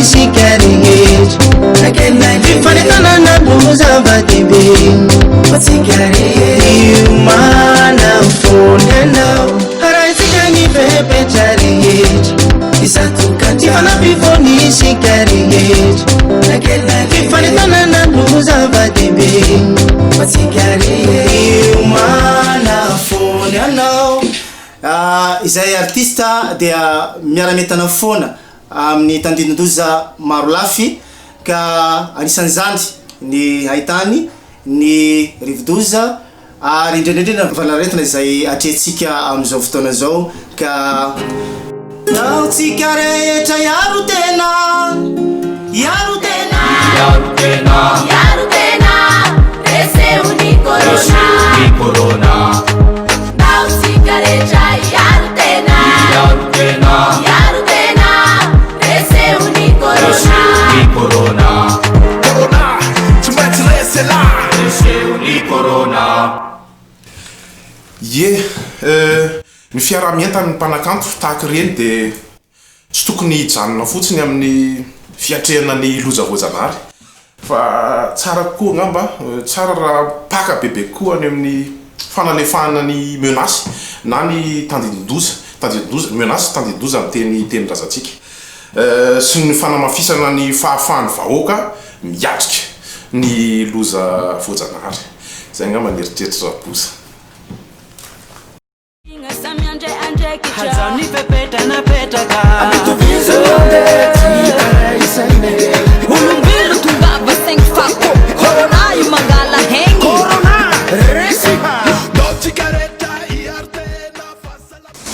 Sikariage fanekana buza batibe Iumana fonenao Haraizikani pepe chariage Fana bifoni sikariage fanekana buza batibe Iumana fonenao izay artista dia miara-metana foana amin'ny tandidin-doza maro lafy ka anisan'izany ny haitany ny rivodoza ary indrindrindrindra valaretina izay atrehtsika amin'izao fotoana zao ka naotsika rehetra yaro tena resehony corona naotsika rehetra yaro tena Corona, tsy maintsy resela resehony corona. Ny fiaramientany ny mpanakanto tahaka ireny dia tsy tokony hijanona fotsiny amin'ny fiatrehana ny loza-voajanahary fa tsara kokoa ngamba tsara raha paka bebe koa any amin'ny fanalefahana ny menace na ny tandidin-doza menace tandidin-doza amin'ny teny-drazantsika sy ny fanamafisana ny fahafahany vahoaka miatrika ny loza voajanahary zay ngamba ny eritreritra raposa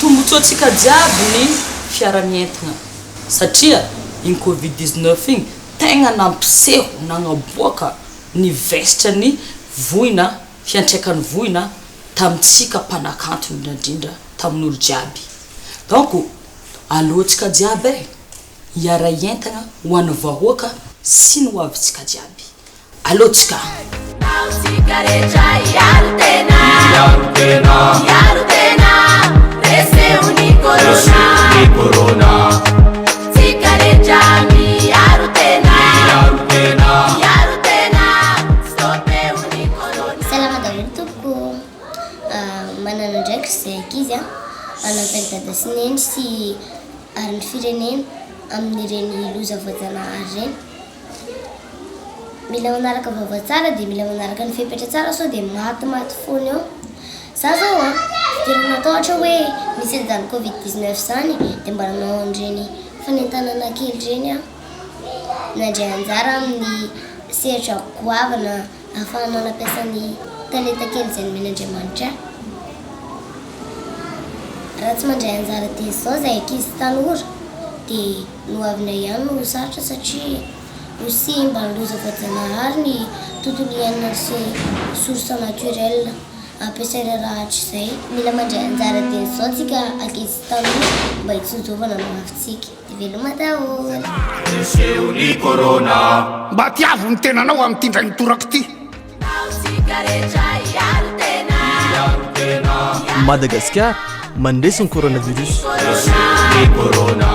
tombotsoatsika jiaby ny fiaramientana satria iny covid-19 igny tegna nampiseho nagnaboaka ny vesitra ny voina fiantraikany voina tamitsika mpanakanto indrindra tamin'olo jiaby donc alohantsika jiaby hiara-entana ho an'ny vahoaka sy ny hoavintsika jiaby alohantsika resehony corona Salama daholo tompoko manana ndraiky zay ankizy anapelitada sineny sy ary ny firenena amin'ireny loza voajanahary reny mila manaraka vaovao tsara dia mila manaraka ny fepetra tsara sao dia maty foana eo za zao tena natao ohatra hoe misy zany covid-19 zany dia mba nanao an'ireny fanentanana kely reny nandray anjara amin'ny sehatra goavana ahafahana nampiasany talenta kely zay nomen'Andriamanitra raha tsy mandray anjara teny zao zay ankizy tanora dia noavina ihany no sarotra satria aussi mba loza voajanahary ny tontolo iainana sy source naturelle ampiasaina rahatra izay mila mandray anjara teny zao tsika ankizy tanora mba hitsonjovana mafitsika dia veloma daholo resehony corona mba tiavo ny tenanao amin'ny tindray nitorako ty Madagascar mandresin'ny coronavirus corona